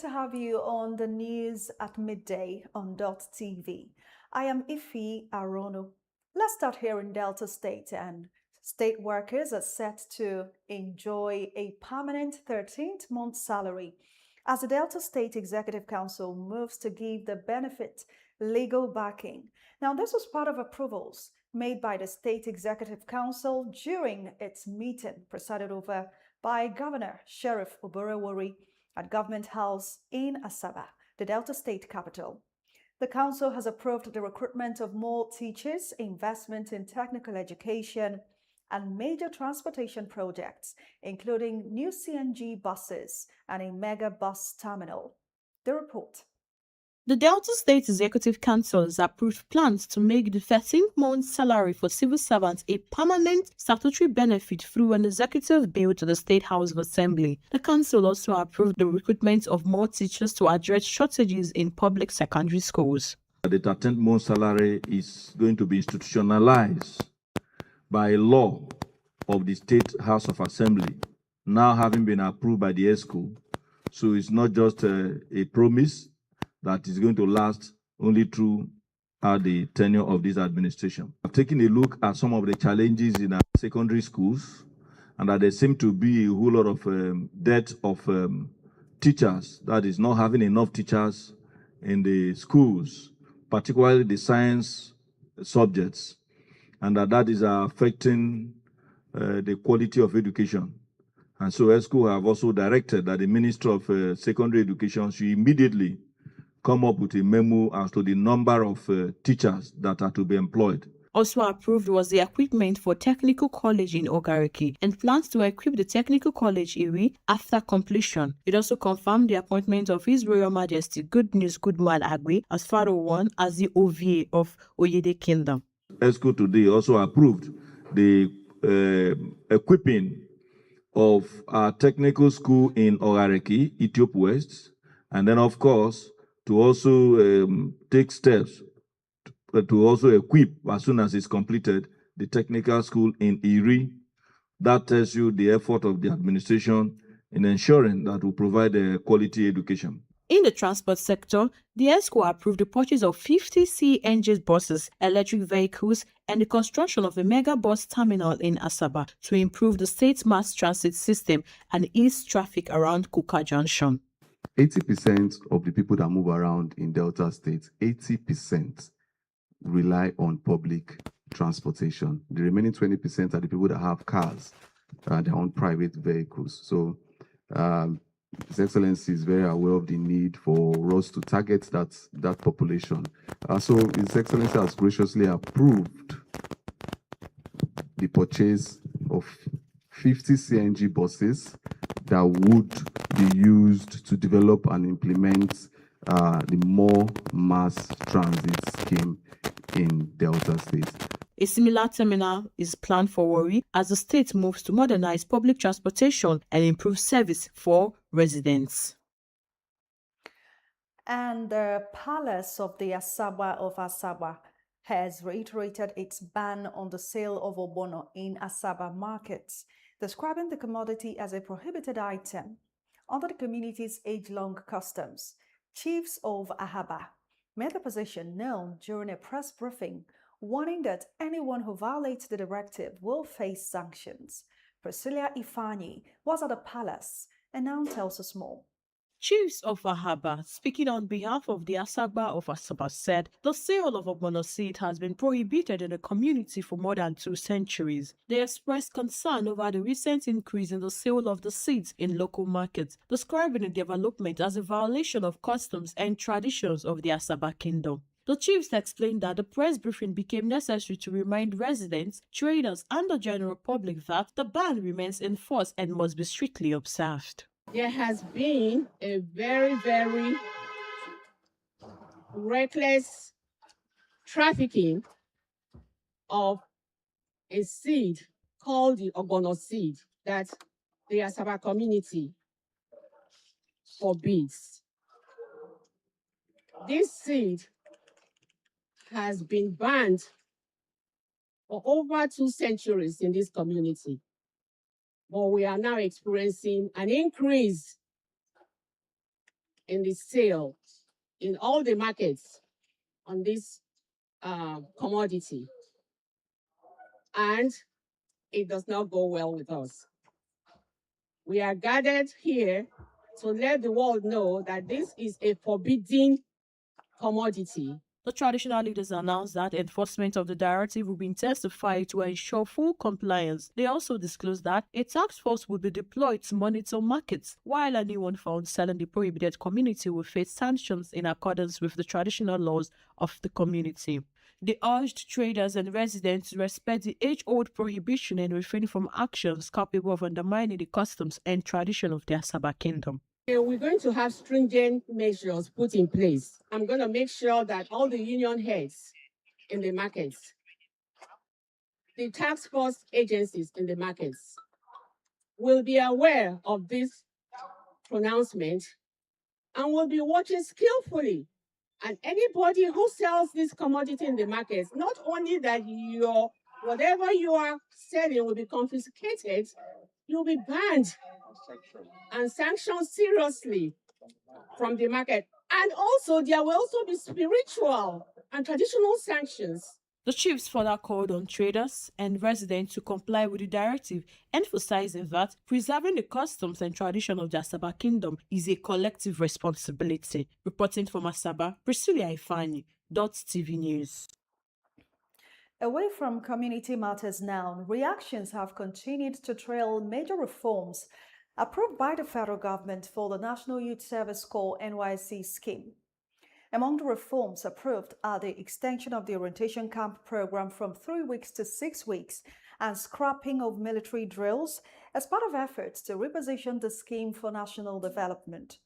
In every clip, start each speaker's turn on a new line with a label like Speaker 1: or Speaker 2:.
Speaker 1: to have you on the news at midday on Dott TV. I am Ife Arono. Let's start here in Delta State, and state workers are set to enjoy a permanent 13th month salary as the Delta State Executive Council moves to give the benefit legal backing. Now, this was part of approvals made by the State Executive Council during its meeting presided over by Governor Sheriff Oborewori at Government House in Asaba, the Delta State capital. The council has approved the recruitment of more teachers, investment in technical education, and major transportation projects, including new CNG buses and a mega bus terminal. The report.
Speaker 2: The Delta State Executive Council has approved plans to make the 13th month salary for civil servants a permanent statutory benefit through an executive bill to the State House of Assembly. The council also approved the recruitment of more teachers to address shortages in public secondary schools.
Speaker 3: The 13th month salary is going to be institutionalized by law of the State House of Assembly, now having been approved by the ESCO. So it's not just a promise that is going to last only throughout the tenure of this administration. I've taken a look at some of the challenges in our secondary schools, and that there seem to be a whole lot of dearth of teachers, that is not having enough teachers in the schools, particularly the science subjects, and that is affecting the quality of education. And so ESCO have also directed that the Minister of Secondary Education should immediately come up with a memo as to the number of teachers that are to be employed.
Speaker 2: Also approved was the equipment for Technical College in Ogariki and plans to equip the Technical College Iri after completion. It also confirmed the appointment of His Royal Majesty Good News Goodman Agwe as Pharaoh 1 as the OVA of Oyede Kingdom.
Speaker 3: ESCO today also approved the equipping of our technical school in Ogariki, Ethiopia West, and then of course to also take steps to also equip, as soon as it's completed, the technical school in Iri. That tells you the effort of the administration in ensuring that we provide a quality education.
Speaker 2: In the transport sector, the ESCO approved the purchase of 50 CNG buses, electric vehicles, and the construction of a mega bus terminal in Asaba to improve the state's mass transit system and ease traffic around Kuka Junction.
Speaker 4: 80% of the people that move around in Delta State, 80% rely on public transportation. The remaining 20% are the people that have cars, their own private vehicles. So His Excellency is very aware of the need for us to target that population. So His Excellency has graciously approved the purchase of 50 CNG buses that would be used to develop and implement the more mass transit scheme in Delta State.
Speaker 2: A similar terminal is planned for Warri as the state moves to modernize public transportation and improve service for residents.
Speaker 1: And the Palace of the Asaba of Asaba has reiterated its ban on the sale of ogbono in Asaba markets, describing the commodity as a prohibited item under the community's age-long customs. Chiefs of Ahaba made the position known during a press briefing, warning that anyone who violates the directive will face sanctions. Priscilla Ifani was at the palace and now tells us more.
Speaker 2: Chiefs of Ahaba, speaking on behalf of the Asaba of Asaba, said the sale of ogbono seed has been prohibited in the community for more than 2 centuries. They expressed concern over the recent increase in the sale of the seeds in local markets, describing the development as a violation of customs and traditions of the Asaba Kingdom. The chiefs explained that the press briefing became necessary to remind residents, traders, and the general public that the ban remains in force and must be strictly observed.
Speaker 5: There has been a very, very reckless trafficking of a seed called the ogbono seed that the Asaba community forbids. This seed has been banned for over 2 centuries in this community. But we are now experiencing an increase in the sale in all the markets on this commodity. And it does not go well with us. We are gathered here to let the world know that this is a forbidden commodity.
Speaker 2: The traditional leaders announced that enforcement of the directive will be intensified to ensure full compliance. They also disclosed that a task force will be deployed to monitor markets, while anyone found selling the prohibited community will face sanctions in accordance with the traditional laws of the community. They urged traders and residents to respect the age-old prohibition and refrain from actions capable of undermining the customs and tradition of the Asaba Kingdom.
Speaker 5: We're going to have stringent measures put in place. I'm going to make sure that all the union heads in the markets, the task force agencies in the markets, will be aware of this pronouncement and will be watching skillfully. And anybody who sells this commodity in the markets, not only that whatever you are selling will be confiscated, you'll be banned and sanctioned seriously from the market. And also, there will also be spiritual and traditional sanctions.
Speaker 2: The chiefs further called on traders and residents to comply with the directive, emphasizing that preserving the customs and tradition of the Asaba Kingdom is a collective responsibility. Reporting from Asaba, Priscilla Ifani, Dott TV News.
Speaker 1: Away from community matters now, reactions have continued to trail major reforms approved by the federal government for the National Youth Service Corps NYC scheme. Among the reforms approved are the extension of the orientation camp program from 3 weeks to 6 weeks and scrapping of military drills as part of efforts to reposition the scheme for national development.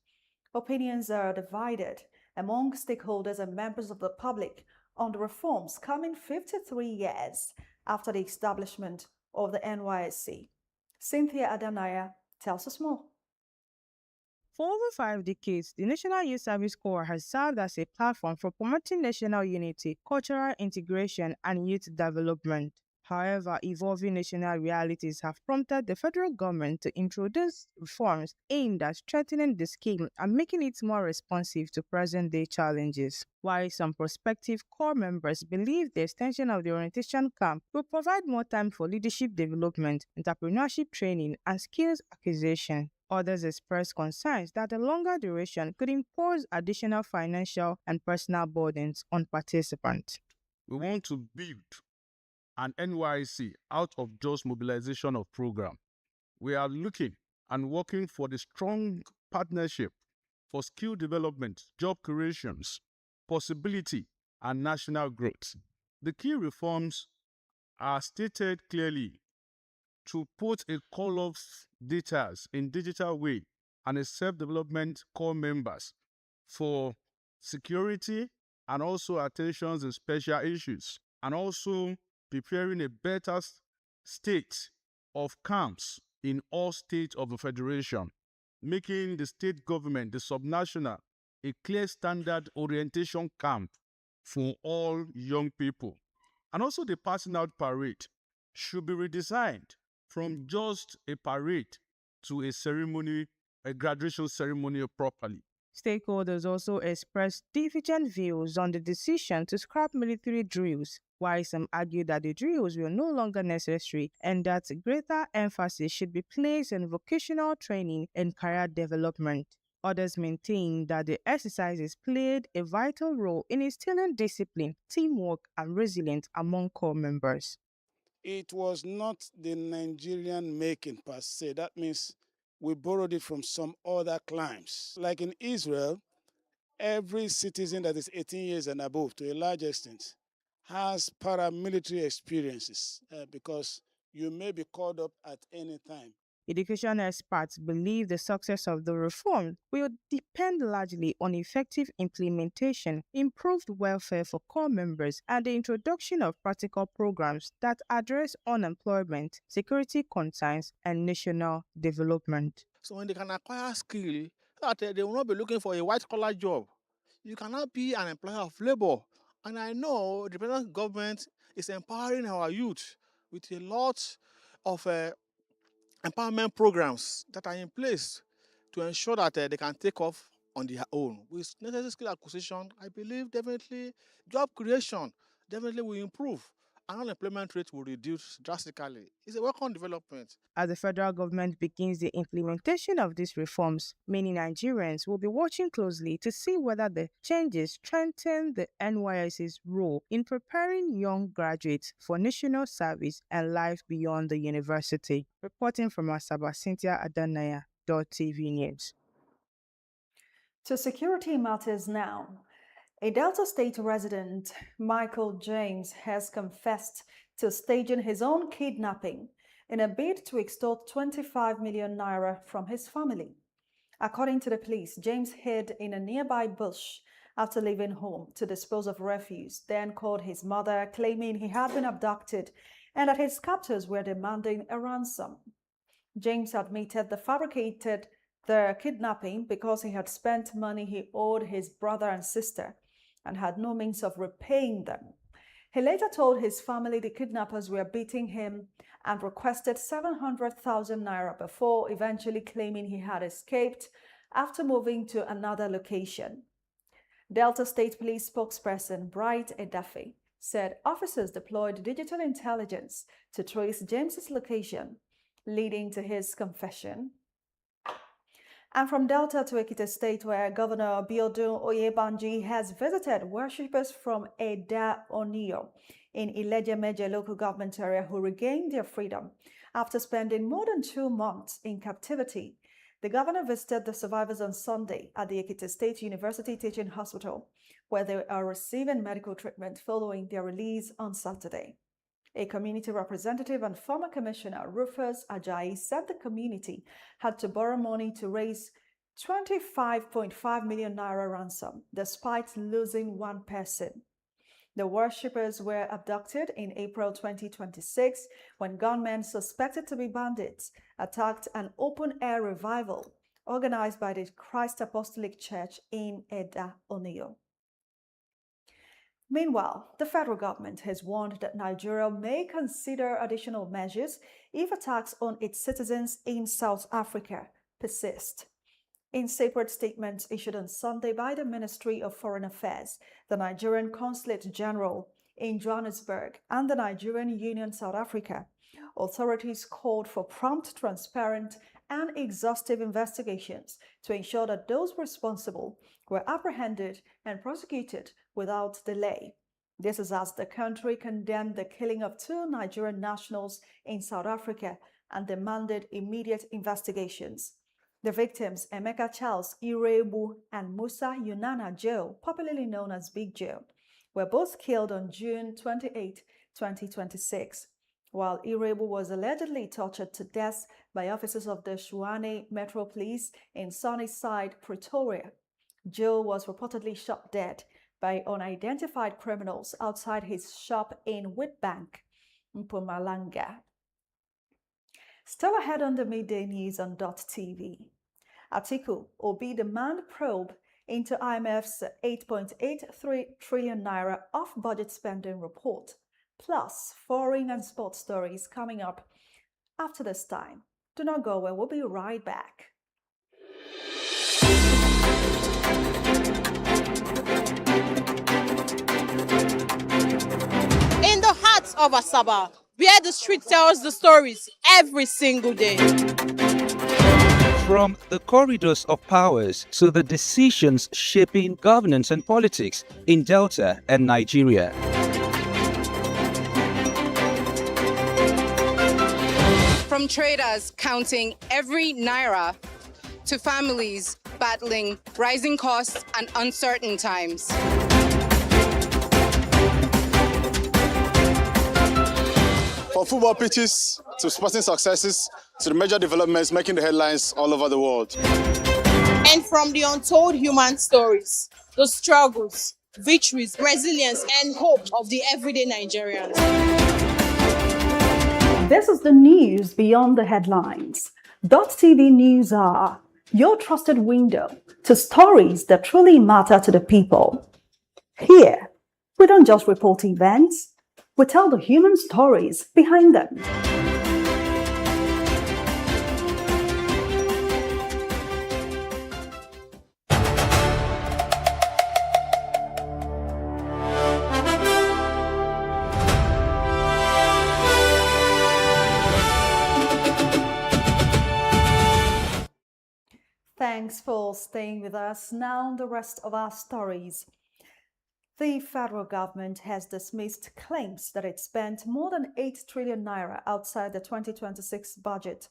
Speaker 1: Opinions are divided among stakeholders and members of the public on the reforms coming 53 years after the establishment of the NYSC. Cynthia Adanaya tells us more.
Speaker 6: For over 5 decades, the National Youth Service Corps has served as a platform for promoting national unity, cultural integration, and youth development. However, evolving national realities have prompted the federal government to introduce reforms aimed at strengthening the scheme and making it more responsive to present-day challenges. While some prospective corps members believe the extension of the orientation camp will provide more time for leadership development, entrepreneurship training, and skills acquisition. Others express concerns that the longer duration could impose additional financial and personal burdens on participants.
Speaker 7: We want to build an NYC out of just mobilization of program. We are looking and working for the strong partnership for skill development, job creations, possibility, and national growth. The key reforms are stated clearly to put a call of details in digital way and a self-development core members for security and also attentions in special issues, and also preparing a better state of camps in all states of the federation, making the state government, the subnational, a clear standard orientation camp for all young people. And also the passing out parade should be redesigned from just a parade to a ceremony, a graduation ceremony properly.
Speaker 6: Stakeholders also expressed divergent views on the decision to scrap military drills, while some argue that the drills were no longer necessary and that greater emphasis should be placed on vocational training and career development. Others maintain that the exercises played a vital role in instilling discipline, teamwork, and resilience among corps members.
Speaker 8: It was not the Nigerian making per se. That means we borrowed it from some other climes. Like in Israel, every citizen that is 18 years and above, to a large extent, has paramilitary experiences because you may be called up at any time.
Speaker 6: Education experts believe the success of the reform will depend largely on effective implementation, improved welfare for corps members, and the introduction of practical programs that address unemployment, security concerns, and national development.
Speaker 9: So when they can acquire skill, that they will not be looking for a white-collar job. You cannot be an employer of labor. And I know the present government is empowering our youth with a lot of empowerment programs that are in place to ensure that they can take off on their own. With necessary skill acquisition, I believe definitely job creation definitely will improve and unemployment rate will reduce drastically. It's a welcome development.
Speaker 6: As the federal government begins the implementation of these reforms, many Nigerians will be watching closely to see whether the changes strengthen the NYSC's role in preparing young graduates for national service and life beyond the university. Reporting from Asaba, Cynthia Adanaya, Dott TV News.
Speaker 1: To security matters now. A Delta State resident, Michael James, has confessed to staging his own kidnapping in a bid to extort 25 million naira from his family. According to the police, James hid in a nearby bush after leaving home to dispose of refuse, then called his mother, claiming he had been abducted and that his captors were demanding a ransom. James admitted the kidnapping because he had spent money he owed his brother and sister and had no means of repaying them. He later told his family the kidnappers were beating him and requested 700,000 naira before eventually claiming he had escaped after moving to another location. Delta State Police spokesperson Bright Edafe said officers deployed digital intelligence to trace James's location, leading to his confession. And from Delta to Ekiti State, where Governor Biodun Oyebanji has visited worshippers from Eda Onio in Ilejemeje local government area who regained their freedom after spending more than 2 months in captivity. The governor visited the survivors on Sunday at the Ekiti State University Teaching Hospital, where they are receiving medical treatment following their release on Saturday. A community representative and former commissioner, Rufus Ajayi, said the community had to borrow money to raise 25.5 million naira ransom, despite losing one person. The worshippers were abducted in April 2026 when gunmen suspected to be bandits attacked an open-air revival organized by the Christ Apostolic Church in Eda Onio. Meanwhile, the federal government has warned that Nigeria may consider additional measures if attacks on its citizens in South Africa persist. In separate statements issued on Sunday by the Ministry of Foreign Affairs, the Nigerian Consulate General in Johannesburg, and the Nigerian Union South Africa, authorities called for prompt, transparent, and exhaustive investigations to ensure that those responsible were apprehended and prosecuted without delay. This is as the country condemned the killing of 2 Nigerian nationals in South Africa and demanded immediate investigations. The victims, Emeka Charles Irebu and Musa Yunana Joe, popularly known as Big Joe, were both killed on June 28, 2026, while Irebu was allegedly tortured to death by officers of the Shuane Metro Police in Sunnyside, Pretoria. Joe was reportedly shot dead by unidentified criminals outside his shop in Witbank, Mpumalanga. Still ahead on the midday news on Dott TV. Atiku Obi demand probe into IMF's 8.83 trillion naira off-budget spending report, plus foreign and sports stories coming up after this time. Do not go away, we'll be right back.
Speaker 10: In the heart of Asaba, where the street tells the stories every single day.
Speaker 11: From the corridors of powers to the decisions shaping governance and politics in Delta and Nigeria.
Speaker 12: From traders counting every naira to families battling rising costs and uncertain times.
Speaker 13: From football pitches to sporting successes to the major developments making the headlines all over the world.
Speaker 10: And from the untold human stories, the struggles, victories, resilience, and hope of the everyday Nigerians.
Speaker 1: This is the news beyond the headlines. Dott TV News are your trusted window to stories that truly matter to the people. Here, we don't just report events, we tell the human stories behind them. Thanks for staying with us. Now, the rest of our stories. The federal government has dismissed claims that it spent more than 8 trillion naira outside the 2026 budget,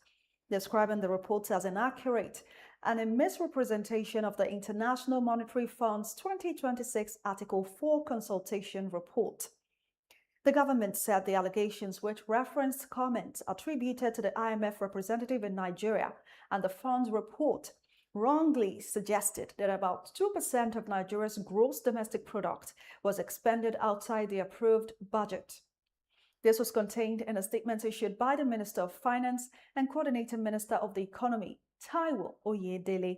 Speaker 1: describing the reports as inaccurate and a misrepresentation of the International Monetary Fund's 2026 Article 4 consultation report. The government said the allegations, which referenced comments attributed to the IMF representative in Nigeria and the fund's report, wrongly suggested that about 2% of Nigeria's gross domestic product was expended outside the approved budget. This was contained in a statement issued by the Minister of Finance and Coordinating Minister of the Economy, Taiwo Oyedele.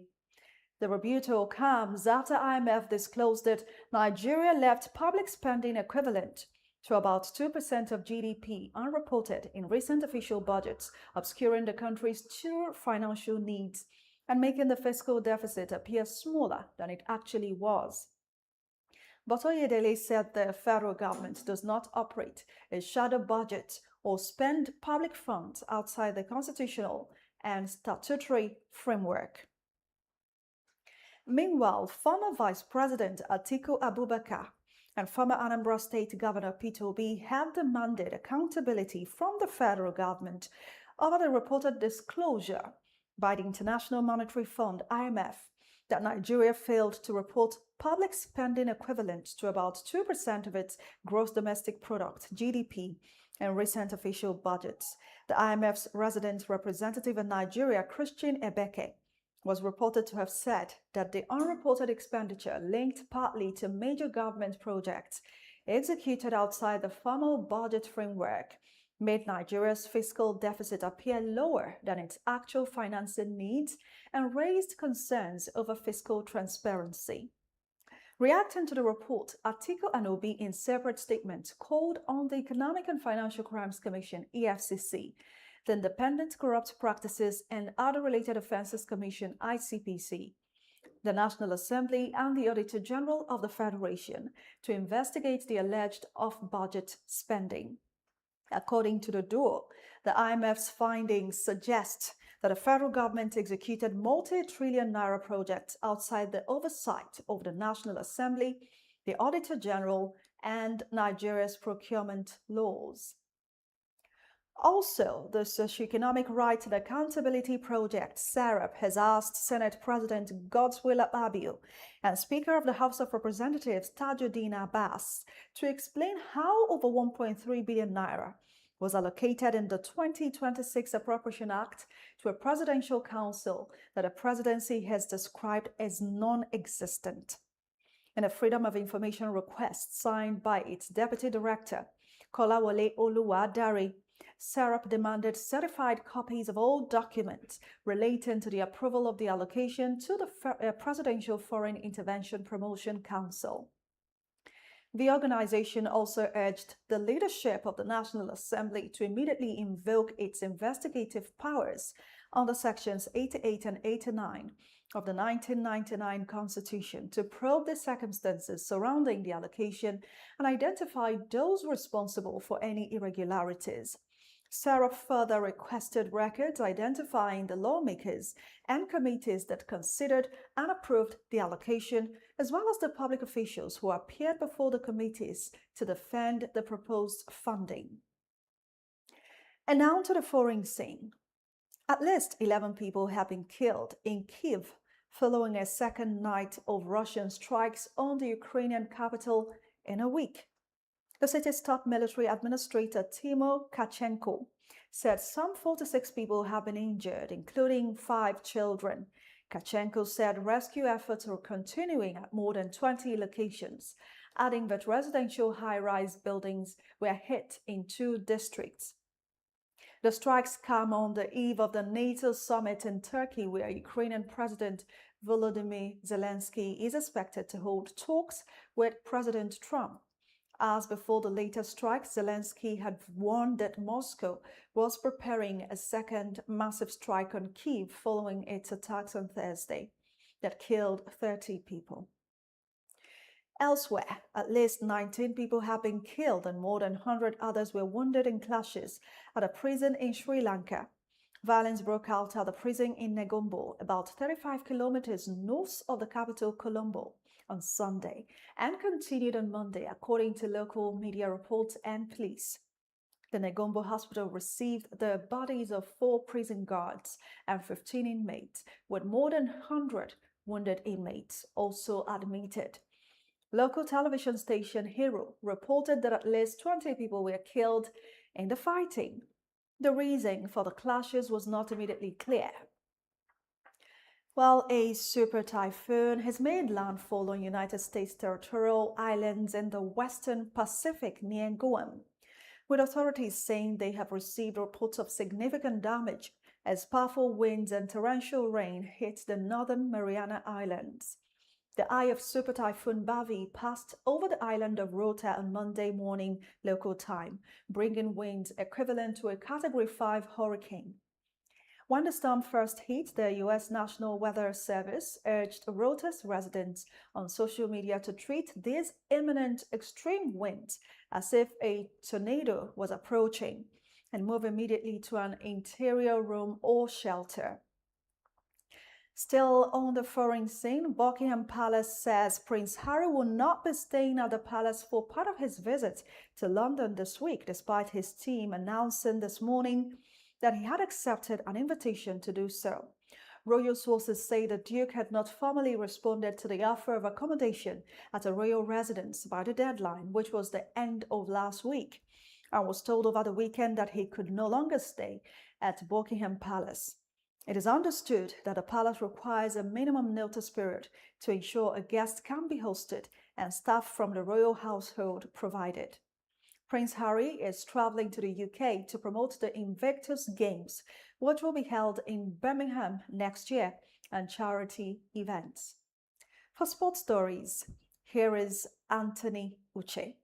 Speaker 1: The rebuttal comes after IMF disclosed that Nigeria left public spending equivalent to about 2% of GDP unreported in recent official budgets, obscuring the country's true financial needs and making the fiscal deficit appear smaller than it actually was. But Oyedele said the federal government does not operate a shadow budget or spend public funds outside the constitutional and statutory framework. Meanwhile, former Vice President Atiku Abubakar and former Anambra State Governor Peter Obi have demanded accountability from the federal government over the reported disclosure by the International Monetary Fund, IMF, that Nigeria failed to report public spending equivalent to about 2% of its gross domestic product, GDP, in recent official budgets. The IMF's resident representative in Nigeria, Christian Ebeke, was reported to have said that the unreported expenditure linked partly to major government projects executed outside the formal budget framework made Nigeria's fiscal deficit appear lower than its actual financing needs and raised concerns over fiscal transparency. Reacting to the report, Atiku and Obi in separate statements called on the Economic and Financial Crimes Commission, EFCC, the Independent Corrupt Practices and Other Related Offences Commission, ICPC, the National Assembly and the Auditor General of the Federation to investigate the alleged off-budget spending. According to the duo, the IMF's findings suggest that the federal government executed multi-trillion naira projects outside the oversight of the National Assembly, the Auditor General, and Nigeria's procurement laws. Also, the Socioeconomic Rights and Accountability Project, SARAP, has asked Senate President Godswill Akpabio and Speaker of the House of Representatives Tajuddin Abbas to explain how over 1.3 billion naira was allocated in the 2026 Appropriation Act to a presidential council that the presidency has described as non-existent. In a Freedom of Information request signed by its Deputy Director, Kolawole Oluwadare, SARAP demanded certified copies of all documents relating to the approval of the allocation to the Presidential Foreign Intervention Promotion Council. The organization also urged the leadership of the National Assembly to immediately invoke its investigative powers under Sections 88 and 89 of the 1999 Constitution to probe the circumstances surrounding the allocation and identify those responsible for any irregularities. SARAP further requested records identifying the lawmakers and committees that considered and approved the allocation, as well as the public officials who appeared before the committees to defend the proposed funding. And now to the foreign scene. At least 11 people have been killed in Kyiv following a second night of Russian strikes on the Ukrainian capital in a week. The city's top military administrator, Timo Kachenko, said some 46 people have been injured, including 5 children. Kachenko said rescue efforts are continuing at more than 20 locations, adding that residential high-rise buildings were hit in 2 districts. The strikes come on the eve of the NATO summit in Turkey, where Ukrainian President Volodymyr Zelensky is expected to hold talks with President Trump. As before the latest strike, Zelensky had warned that Moscow was preparing a second massive strike on Kyiv following its attacks on Thursday that killed 30 people. Elsewhere, at least 19 people have been killed and more than 100 others were wounded in clashes at a prison in Sri Lanka. Violence broke out at the prison in Negombo, about 35 kilometers north of the capital, Colombo, on Sunday, and continued on Monday, according to local media reports and police. The Negombo hospital received the bodies of 4 prison guards and 15 inmates, with more than 100 wounded inmates also admitted. Local television station Hero reported that at least 20 people were killed in the fighting. The reason for the clashes was not immediately clear. Well, a super typhoon has made landfall on United States territorial islands in the western Pacific near Guam, with authorities saying they have received reports of significant damage as powerful winds and torrential rain hit the northern Mariana Islands. The eye of Super Typhoon Bavi passed over the island of Rota on Monday morning local time, bringing winds equivalent to a Category 5 hurricane. When the storm first hit, the U.S. National Weather Service urged Rota's residents on social media to treat these imminent extreme winds as if a tornado was approaching and move immediately to an interior room or shelter. Still on the foreign scene, Buckingham Palace says Prince Harry will not be staying at the palace for part of his visit to London this week, despite his team announcing this morning that he had accepted an invitation to do so. Royal sources say the Duke had not formally responded to the offer of accommodation at a royal residence by the deadline, which was the end of last week, and was told over the weekend that he could no longer stay at Buckingham Palace. It is understood that the palace requires a minimum notice period to ensure a guest can be hosted and staff from the royal household provided. Prince Harry is traveling to the UK to promote the Invictus Games, which will be held in Birmingham next year, and charity events. For sports stories, here is Anthony Uche.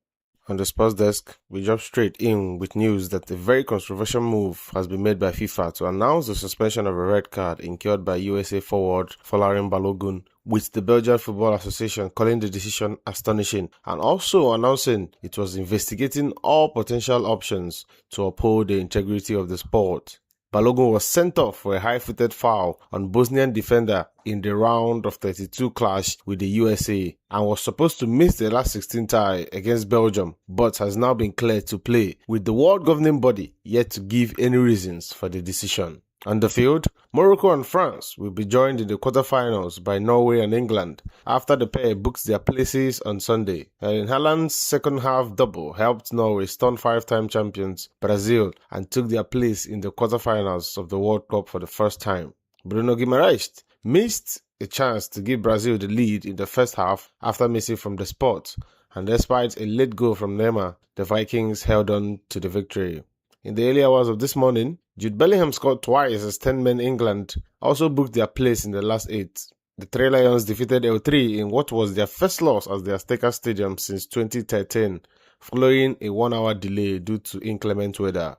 Speaker 14: On the sports desk, we jump straight in with news that a very controversial move has been made by FIFA to announce the suspension of a red card incurred by USA forward Folarin Balogun, with the Belgian Football Association calling the decision astonishing and also announcing it was investigating all potential options to uphold the integrity of the sport. Balogun was sent off for a high-footed foul on Bosnian defender in the round of 32 clash with the USA and was supposed to miss the last 16 tie against Belgium, but has now been cleared to play, with the world governing body yet to give any reasons for the decision. On the field, Morocco and France will be joined in the quarterfinals by Norway and England after the pair booked their places on Sunday. Erling Haaland's second-half double helped Norway stun 5-time champions Brazil and took their place in the quarterfinals of the World Cup for the first time. Bruno Guimaraes missed a chance to give Brazil the lead in the first half after missing from the spot, and despite a late goal from Neymar, the Vikings held on to the victory. In the early hours of this morning, Jude Bellingham scored twice as 10-men England also booked their place in the last 8. The Three Lions defeated L3 in what was their first loss at the Azteca Stadium since 2013, following a 1-hour delay due to inclement weather.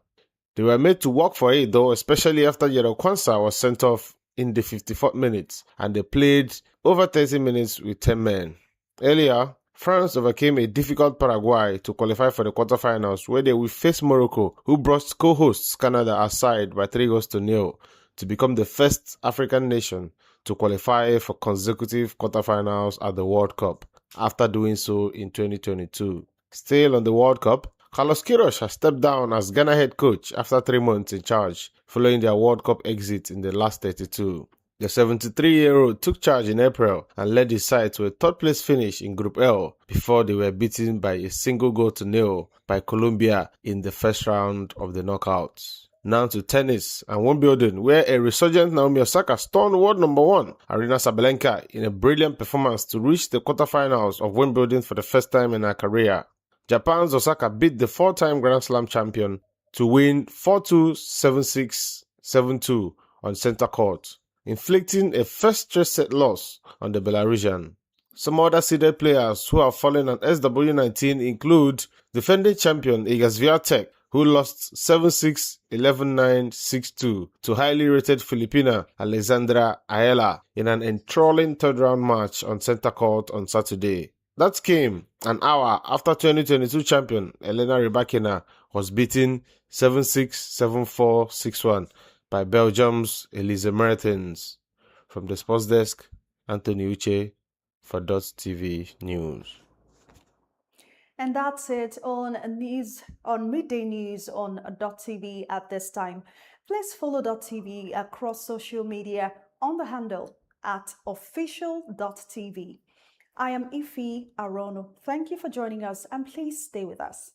Speaker 14: They were made to work for it though, especially after Yero Kwanzaa was sent off in the 54th minute, and they played over 30 minutes with 10 men. Earlier, France overcame a difficult Paraguay to qualify for the quarterfinals, where they will face Morocco, who brought co-hosts Canada aside by 3-0 to become the first African nation to qualify for consecutive quarterfinals at the World Cup, after doing so in 2022. Still on the World Cup, Carlos Queiroz has stepped down as Ghana head coach after 3 months in charge, following their World Cup exit in the last 32. The 73-year-old took charge in April and led his side to a third-place finish in Group L before they were beaten by a single 0-0 by Colombia in the first round of the knockouts. Now to tennis and Wimbledon, where a resurgent Naomi Osaka stunned world number 1 Aryna Sabalenka in a brilliant performance to reach the quarterfinals of Wimbledon for the first time in her career. Japan's Osaka beat the 4-time Grand Slam champion to win 4-2, 7-6, 7-2 on center court, inflicting a first straight set loss on the Belarusian. Some other seeded players who have fallen on SW19 include defending champion Iga Swiatek, who lost 7-6, 11-9, 6-2 to highly rated Filipina Alexandra Ayala in an enthralling third-round match on center court on Saturday. That came an hour after 2022 champion Elena Rybakina was beaten 7-6, 7-4, 6-1 by Belgium's Elise Mertens. From the sports desk, Anthony Uche for Dott TV News.
Speaker 1: And that's it on midday news on Dott TV at this time. Please follow Dott TV across social media on the handle at official.tv. I am Ife Arono. Thank you for joining us and please stay with us.